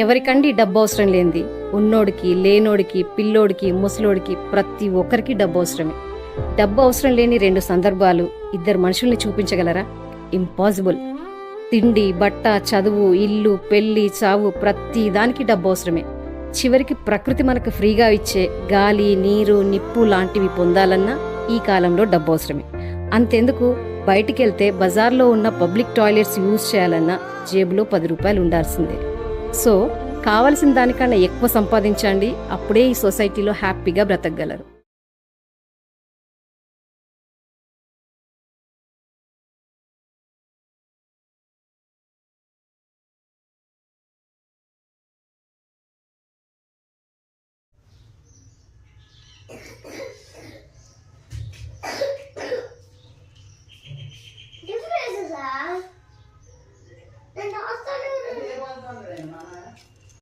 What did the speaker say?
ఎవరికండి డబ్బు అవసరం లేనిది? ఉన్నోడికి, లేనోడికి, పిల్లోడికి, ముసలోడికి ప్రతి ఒక్కరికి డబ్బు అవసరమే. డబ్బు అవసరం లేని 2 సందర్భాలు ఇద్దరు మనుషుల్ని చూపించగలరా? ఇంపాసిబుల్. తిండి, బట్ట, చదువు, ఇల్లు, పెళ్లి, చావు ప్రతి దానికి డబ్బు అవసరమే. చివరికి ప్రకృతి మనకు ఫ్రీగా ఇచ్చే గాలి, నీరు, నిప్పు లాంటివి పొందాలన్నా ఈ కాలంలో డబ్బు అవసరమే. అంతెందుకు, బయటికెళ్తే బజార్లో ఉన్న పబ్లిక్ టాయిలెట్స్ యూజ్ చేయాలన్నా జేబులో 10 రూపాయలు ఉండాల్సిందే. సో కావలసిన దానికన్నా ఎక్కువ సంపాదించండి, అప్పుడే ఈ సొసైటీలో హ్యాపీగా బ్రతకగలరు.